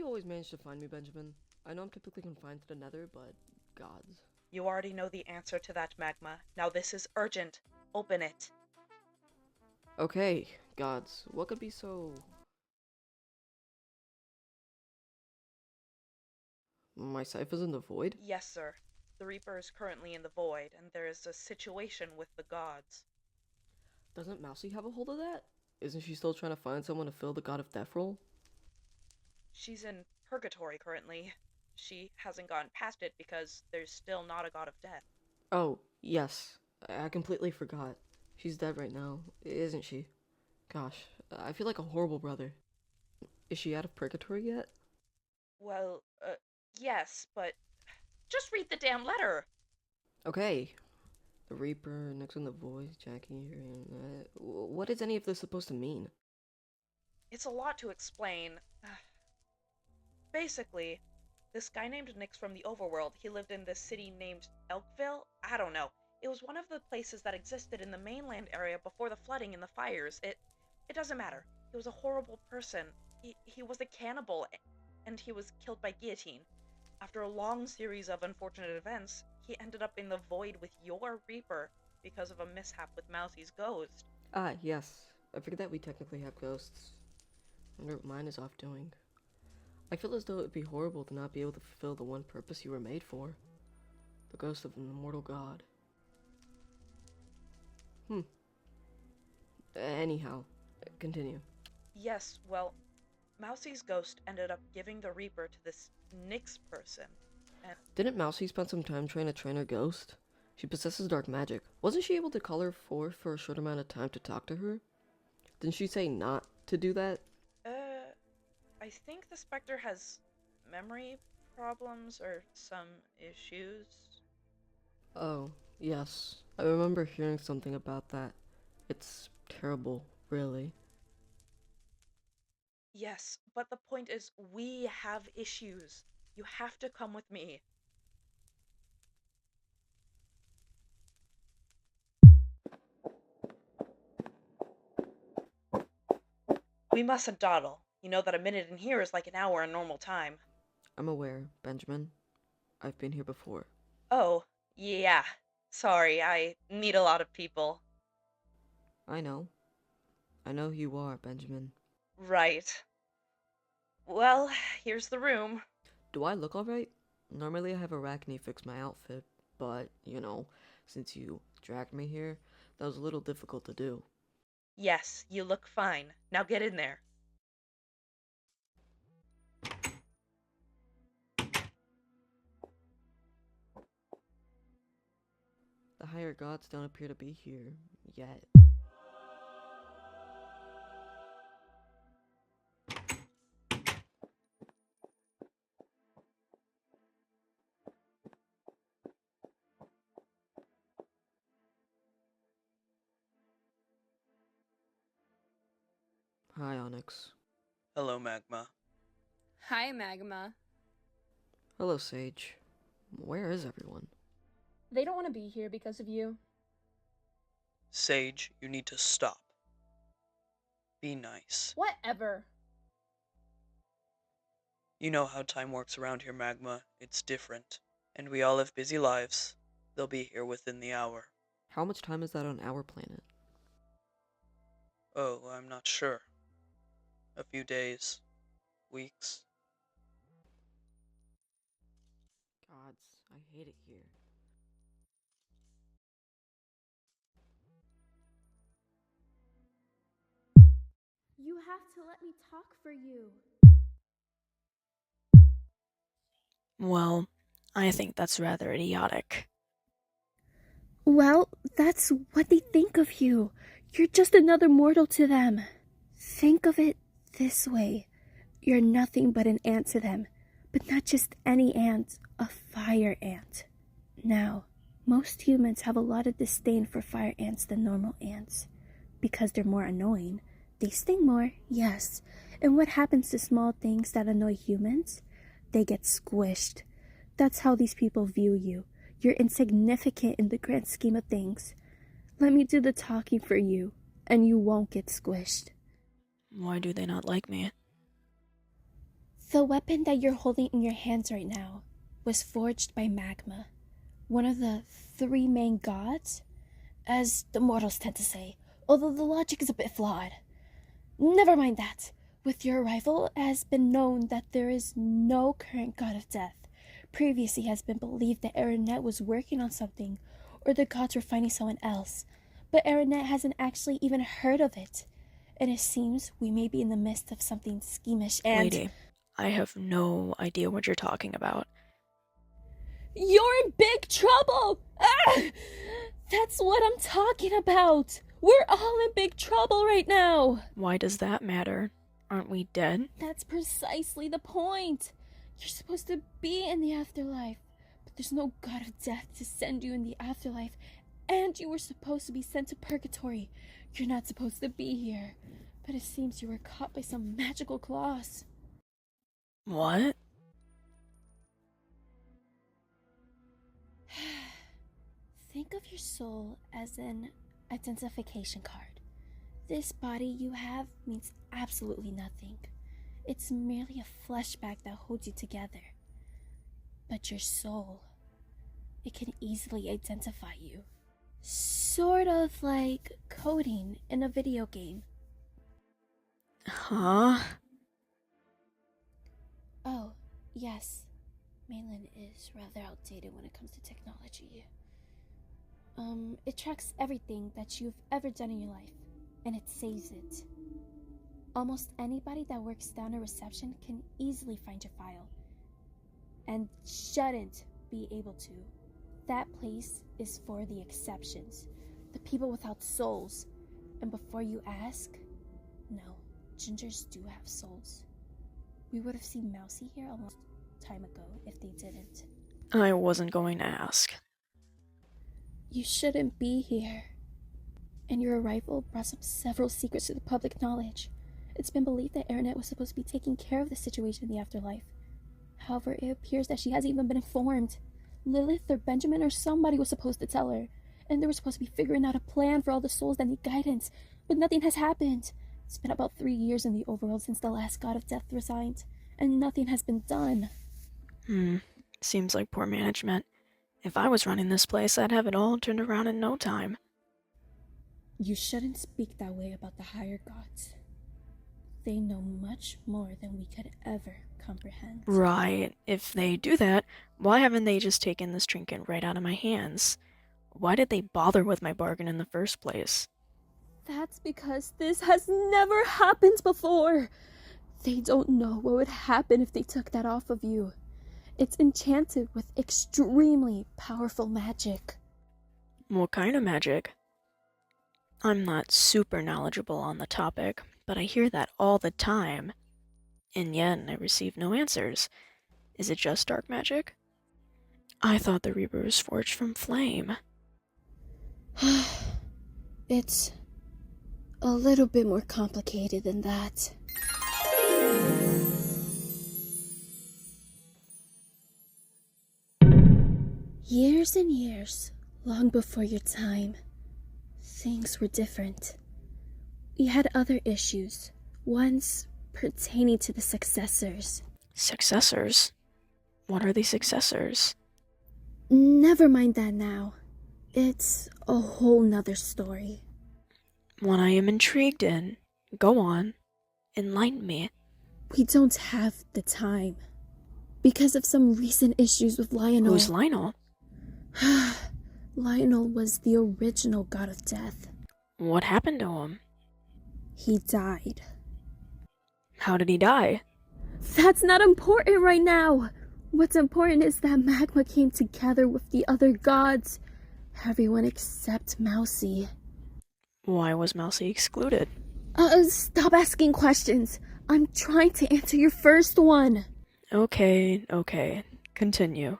you always manage to find me, Benjamin? I know I'm typically confined to the nether, but gods. You already know the answer to that, Magma. Now this is urgent. Open it. Okay, gods. What could be so... My scythe is in the void? Yes, sir. The Reaper is currently in the void, and there is a situation with the gods. Doesn't Mousey have a hold of that? Isn't she still trying to find someone to fill the god of death role? She's in purgatory currently. She hasn't gotten past it because there's still not a god of death. Oh, yes. I completely forgot. She's dead right now, isn't she? Gosh, I feel like a horrible brother. Is she out of purgatory yet? Well, yes, but just read the damn letter! Okay. The Reaper, next in the voice, Jackie, what is any of this supposed to mean? It's a lot to explain. Basically, this guy named Nyx from the overworld, he lived in this city named Elkville? I don't know. It was one of the places that existed in the mainland area before the flooding and the fires. It doesn't matter. He was a horrible person. He was a cannibal, and he was killed by guillotine. After a long series of unfortunate events, he ended up in the void with your Reaper because of a mishap with Mousey's ghost. Ah, yes. I figured that we technically have ghosts. I wonder what mine is off doing. I feel as though it would be horrible to not be able to fulfill the one purpose you were made for. The ghost of an immortal god. Anyhow, continue. Yes, well, Mousey's ghost ended up giving the Reaper to this Nyx person, and Didn't Mousey spend some time trying to train her ghost? She possesses dark magic. Wasn't she able to call her forth for a short amount of time to talk to her? Didn't she say not to do that? I think the Spectre has memory problems or some issues. Oh, yes. I remember hearing something about that. It's terrible, really. Yes, but the point is, we have issues. You have to come with me. We mustn't dawdle. You know that a minute in here is like an hour in normal time. I'm aware, Benjamin. I've been here before. Oh, yeah. Sorry, I meet a lot of people. I know. I know who you are, Benjamin. Right. Well, here's the room. Do I look alright? Normally I have Arachne fix my outfit, but, since you dragged me here, that was a little difficult to do. Yes, you look fine. Now get in there. The higher gods don't appear to be here yet. Hi, Onyx. Hello, Magma. Hi, Magma. Hello, Sage. Where is everyone? They don't want to be here because of you. Sage, you need to stop. Be nice. Whatever. You know how time works around here, Magma. It's different. And we all have busy lives. They'll be here within the hour. How much time is that on our planet? Oh, I'm not sure. A few days. Weeks. Gods, I hate it here. You have to let me talk for you. Well, I think that's rather idiotic. Well, that's what they think of you. You're just another mortal to them. Think of it this way. You're nothing but an ant to them. But not just any ant, a fire ant. Now, most humans have a lot of disdain for fire ants than normal ants. Because they're more annoying. They sting more, yes. And what happens to small things that annoy humans? They get squished. That's how these people view you. You're insignificant in the grand scheme of things. Let me do the talking for you, and you won't get squished. Why do they not like me? The weapon that you're holding in your hands right now was forged by Magma, one of the 3 main gods, as the mortals tend to say, although the logic is a bit flawed. Never mind that. With your arrival, it has been known that there is no current god of death. Previously has been believed that Airinette was working on something, or the gods were finding someone else, but Airinette hasn't actually even heard of it. And it seems we may be in the midst of something schemish and— Lady, I have no idea what you're talking about. You're in big trouble! Ah! That's what I'm talking about! We're all in big trouble right now! Why does that matter? Aren't we dead? That's precisely the point! You're supposed to be in the afterlife, but there's no god of death to send you in the afterlife, and you were supposed to be sent to purgatory. You're not supposed to be here, but it seems you were caught by some magical claws. What? Think of your soul as an identification card. This body you have means absolutely nothing. It's merely a fleshbag that holds you together. But your soul, it can easily identify you. Sort of like coding in a video game. Huh? Oh, yes. Mainland is rather outdated when it comes to technology. It tracks everything that you've ever done in your life, and it saves it. Almost anybody that works down a reception can easily find your file, and shouldn't be able to. That place is for the exceptions, the people without souls. And before you ask, no, gingers do have souls. We would have seen Mousey here a long time ago if they didn't. I wasn't going to ask. You shouldn't be here. And your arrival brought up several secrets to the public knowledge. It's been believed that Airinette was supposed to be taking care of the situation in the afterlife. However, it appears that she hasn't even been informed. Lilith or Benjamin or somebody was supposed to tell her, and they were supposed to be figuring out a plan for all the souls that need guidance, but nothing has happened. It's been about 3 years in the overworld since the last god of death resigned, and nothing has been done. Seems like poor management. If I was running this place, I'd have it all turned around in no time. You shouldn't speak that way about the higher gods. They know much more than we could ever comprehend. Right. If they do that, why haven't they just taken this trinket right out of my hands? Why did they bother with my bargain in the first place? That's because this has never happened before. They don't know what would happen if they took that off of you. It's enchanted with extremely powerful magic. What kind of magic? I'm not super knowledgeable on the topic, but I hear that all the time. And yet, I receive no answers. Is it just dark magic? I thought the Reaper was forged from flame. It's a little bit more complicated than that. Years and years, long before your time, things were different. We had other issues, ones pertaining to the successors. Successors? What are these successors? Never mind that now. It's a whole nother story. One I am intrigued in. Go on. Enlighten me. We don't have the time. Because of some recent issues with Lionel. Who's Lionel? Lionel was the original god of death. What happened to him? He died. How did he die? That's not important right now. What's important is that Magma came together with the other gods. Everyone except Mousey. Why was Mousey excluded? Stop asking questions. I'm trying to answer your first one. Okay. Continue.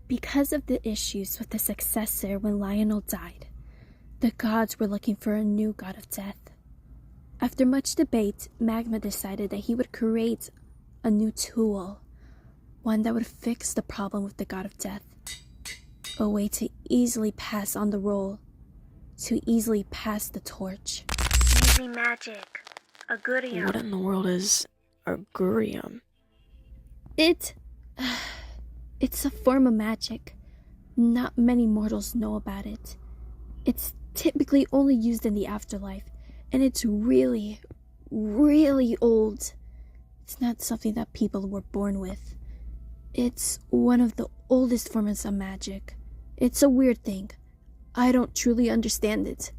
Because of the issues with the successor when Lionel died, the gods were looking for a new god of death. After much debate, Magma decided that he would create a new tool, one that would fix the problem with the god of death. A way to easily pass on the role, to easily pass the torch. Using magic. Agurium. What in the world is Agurium? It... it's a form of magic. Not many mortals know about it. It's typically only used in the afterlife, and it's really, really old. It's not something that people were born with. It's one of the oldest forms of magic. It's a weird thing. I don't truly understand it.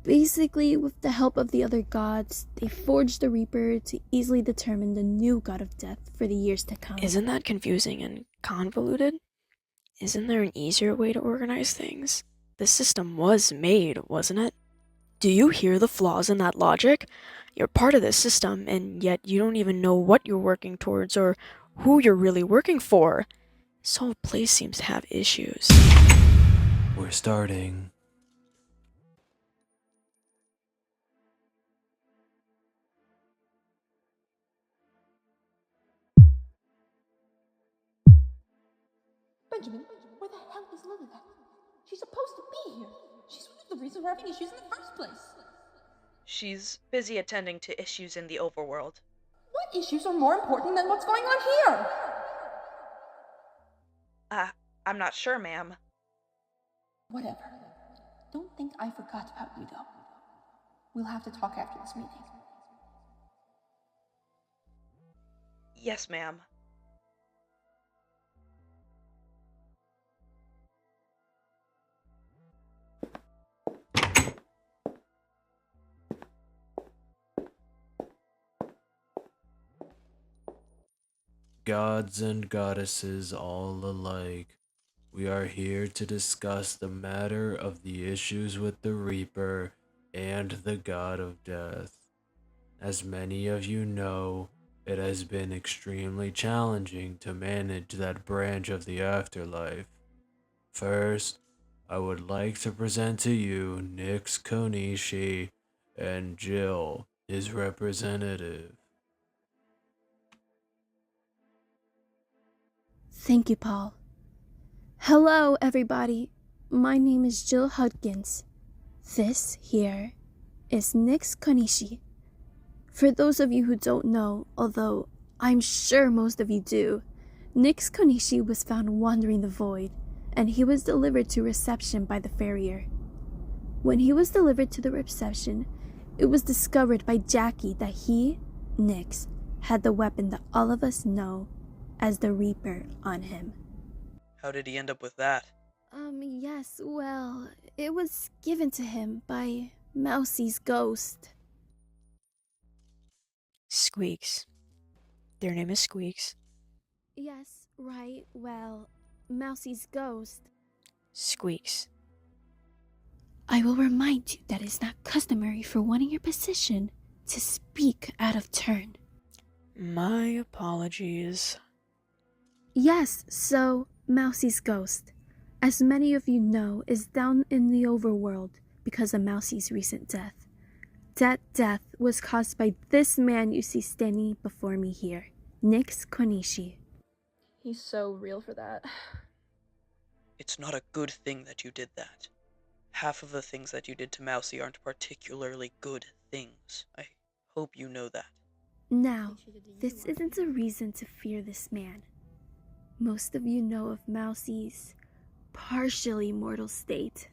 Basically, with the help of the other gods, they forged the Reaper to easily determine the new god of death for the years to come. Isn't that confusing and convoluted? Isn't there an easier way to organize things? The system was made, wasn't it? Do you hear the flaws in that logic? You're part of this system, and yet you don't even know what you're working towards or who you're really working for. This whole place seems to have issues. We're starting. Benjamin, where the hell is Lilith? She's supposed to be here. She's one of the reasons we're having issues in the first place. She's busy attending to issues in the overworld. What issues are more important than what's going on here? I'm not sure, ma'am. Whatever. Don't think I forgot about you, though. We'll have to talk after this meeting. Yes, ma'am. Gods and goddesses all alike, we are here to discuss the matter of the issues with the Reaper and the God of Death. As many of you know, it has been extremely challenging to manage that branch of the afterlife. First, I would like to present to you Nyx Konishi and Jill, his representative. Thank you, Paul. Hello, everybody. My name is Jill Hudkins. This here is Nyx Konishi. For those of you who don't know, although I'm sure most of you do, Nyx Konishi was found wandering the void, and he was delivered to reception by the farrier. When he was delivered to the reception, it was discovered by Jackie that he, Nyx, had the weapon that all of us know as the Reaper on him. How did he end up with that? Yes, well, it was given to him by Mousey's ghost. Squeaks. Their name is Squeaks. Yes, right, well, Mousey's ghost. Squeaks. I will remind you that it's not customary for one in your position to speak out of turn. My apologies. Yes, so, Mousey's ghost, as many of you know, is down in the overworld because of Mousey's recent death. That death was caused by this man you see standing before me here, Nyx Konishi. He's so real for that. It's not a good thing that you did that. Half of the things that you did to Mousey aren't particularly good things. I hope you know that. Now, this isn't a reason to fear this man. Most of you know of Mousey's partially mortal state.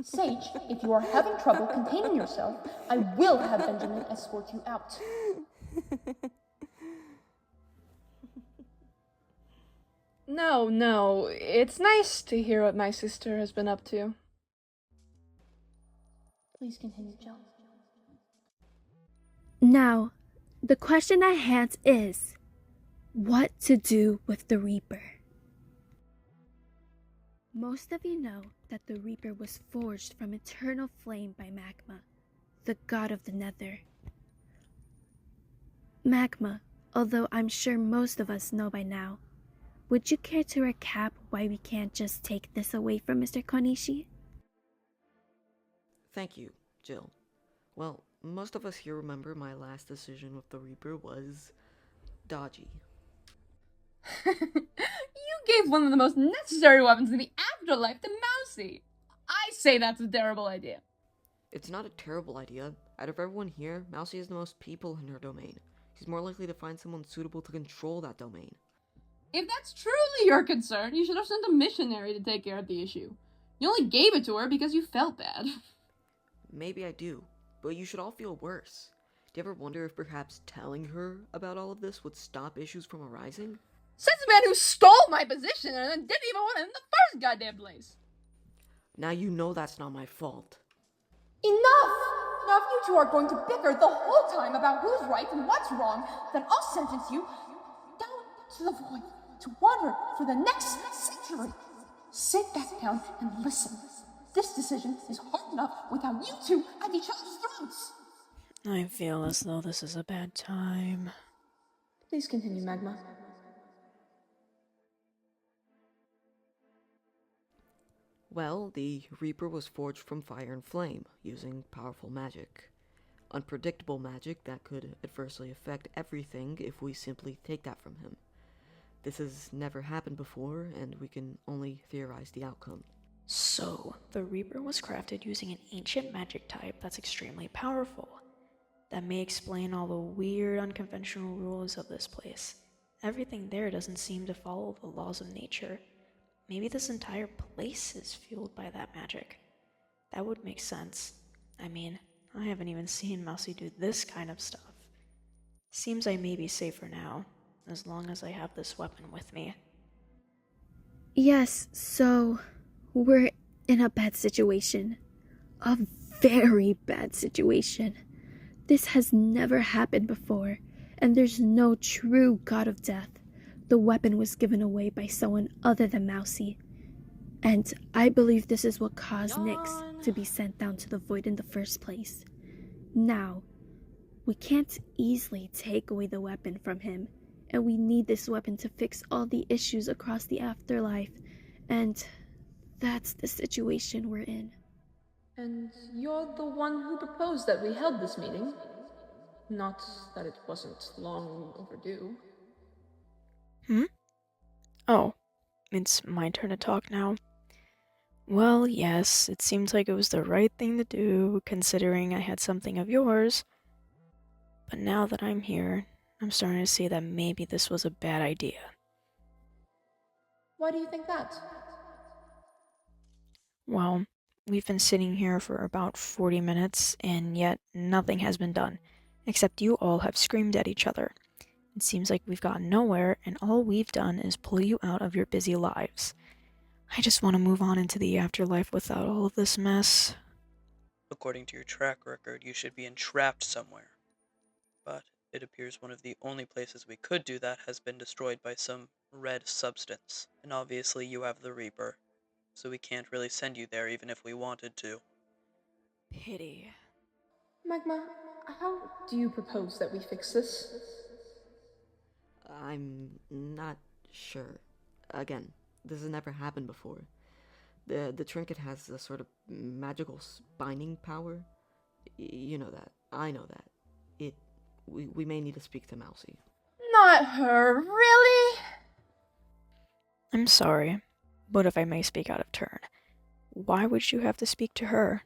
Sage, if you are having trouble containing yourself, I will have Benjamin escort you out. No, it's nice to hear what my sister has been up to. Please continue, Jill. Now, the question at hand is, what to do with the Reaper? Most of you know that the Reaper was forged from eternal flame by Magma, the god of the Nether. Magma, although I'm sure most of us know by now, would you care to recap why we can't just take this away from Mr. Konishi? Thank you, Jill. Well, most of us here remember my last decision with the Reaper was dodgy. You gave one of the most necessary weapons in the afterlife to Mousey. I say that's a terrible idea. It's not a terrible idea. Out of everyone here, Mousey has the most people in her domain. She's more likely to find someone suitable to control that domain. If that's truly your concern, you should have sent a missionary to take care of the issue. You only gave it to her because you felt bad. Maybe I do, but you should all feel worse. Do you ever wonder if perhaps telling her about all of this would stop issues from arising? Says the man who stole my position and then didn't even want it in the first goddamn place. Now you know that's not my fault. Enough! Now if you two are going to bicker the whole time about who's right and what's wrong, then I'll sentence you down to the void to wander for the next century. Sit back down and listen. This decision is hard enough without you two at each other's throats. I feel as though this is a bad time. Please continue, Magma. Well, the Reaper was forged from fire and flame, using powerful magic. Unpredictable magic that could adversely affect everything if we simply take that from him. This has never happened before, and we can only theorize the outcome. So, the Reaper was crafted using an ancient magic type that's extremely powerful. That may explain all the weird, unconventional rules of this place. Everything there doesn't seem to follow the laws of nature. Maybe this entire place is fueled by that magic. That would make sense. I mean, I haven't even seen Mousey do this kind of stuff. Seems I may be safer now, as long as I have this weapon with me. Yes, so we're in a bad situation. A very bad situation. This has never happened before, and there's no true god of death. The weapon was given away by someone other than Mousey. And I believe this is what caused Nyx to be sent down to the void in the first place. Now, we can't easily take away the weapon from him, and we need this weapon to fix all the issues across the afterlife, and that's the situation we're in. And you're the one who proposed that we held this meeting. Not that it wasn't long overdue. Oh, it's my turn to talk now. Well, yes, it seems like it was the right thing to do, considering I had something of yours. But now that I'm here, I'm starting to see that maybe this was a bad idea. Why do you think that? Well, we've been sitting here for about 40 minutes, and yet nothing has been done, except you all have screamed at each other. It seems like we've gotten nowhere, and all we've done is pull you out of your busy lives. I just want to move on into the afterlife without all of this mess. According to your track record, you should be entrapped somewhere. But it appears one of the only places we could do that has been destroyed by some red substance. And obviously you have the Reaper, so we can't really send you there even if we wanted to. Pity. Magma, how do you propose that we fix this? I'm not sure. Again, this has never happened before. The trinket has a sort of magical binding power. You know that. I know that. We may need to speak to Mousey. Not her, really? I'm sorry, but if I may speak out of turn, why would you have to speak to her?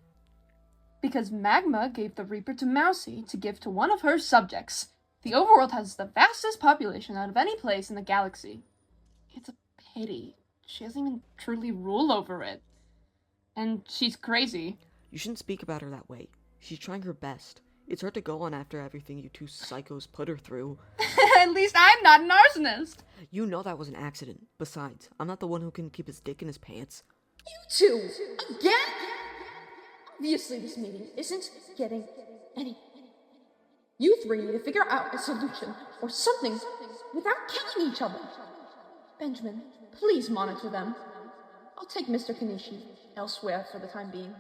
Because Magma gave the Reaper to Mousey to give to one of her subjects. The overworld has the vastest population out of any place in the galaxy. It's a pity. She doesn't even truly rule over it. And she's crazy. You shouldn't speak about her that way. She's trying her best. It's hard to go on after everything you two psychos put her through. At least I'm not an arsonist. You know that was an accident. Besides, I'm not the one who can keep his dick in his pants. You two! Again? Obviously this meeting isn't getting any. You three need to figure out a solution or something without killing each other. Benjamin, please monitor them. I'll take Mr. Kanishi elsewhere for the time being.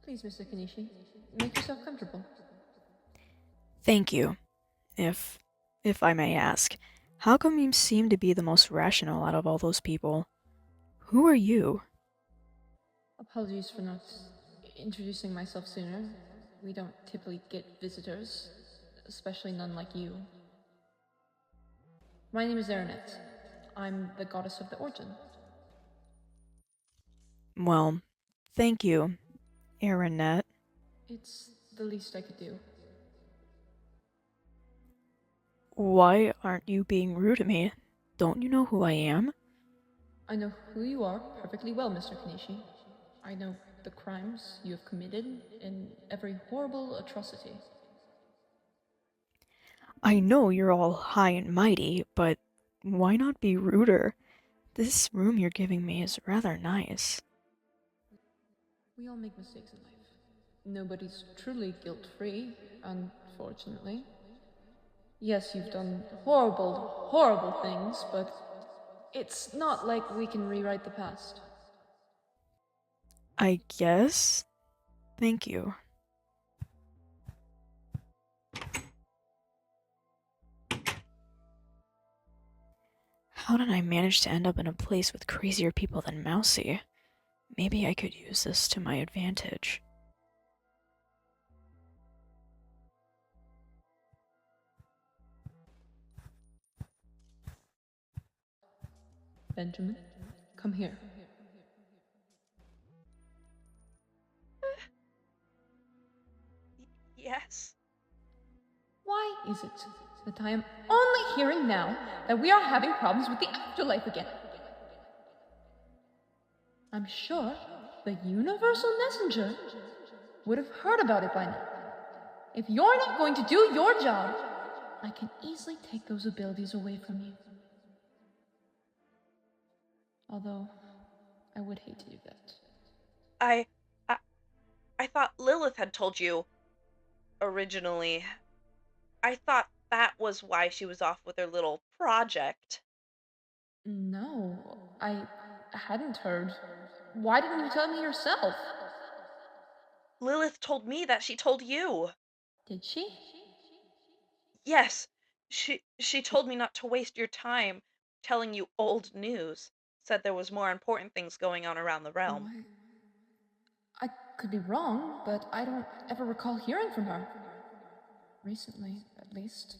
Please, Mr. Kanishi, make yourself comfortable. Thank you. If I may ask, how come you seem to be the most rational out of all those people? Who are you? Apologies for not introducing myself sooner. We don't typically get visitors, especially none like you. My name is Airinette. I'm the goddess of the origin. Well, thank you, Airinette. It's the least I could do. Why aren't you being rude to me? Don't you know who I am? I know who you are perfectly well, Mr. Kanishi. I know the crimes you have committed and every horrible atrocity. I know you're all high and mighty, but why not be ruder? This room you're giving me is rather nice. We all make mistakes in life. Nobody's truly guilt-free, unfortunately. Yes, you've done horrible, horrible things, but it's not like we can rewrite the past. I guess? Thank you. How did I manage to end up in a place with crazier people than Mousey? Maybe I could use this to my advantage. Benjamin, come here. Yes? Why is it that I am only hearing now that we are having problems with the afterlife again? I'm sure the Universal Messenger would have heard about it by now. If you're not going to do your job, I can easily take those abilities away from you. Although, I would hate to do that. I I thought Lilith had told you originally. I thought that was why she was off with her little project. No, I hadn't heard. Why didn't you tell me yourself? Lilith told me that she told you. Did she? Yes, she told me not to waste your time telling you old news. Said there was more important things going on around the realm. Why? I could be wrong, but I don't ever recall hearing from her. Recently, at least.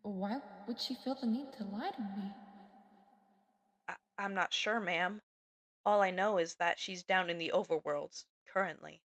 Why would she feel the need to lie to me? I'm not sure, ma'am. All I know is that she's down in the overworlds currently.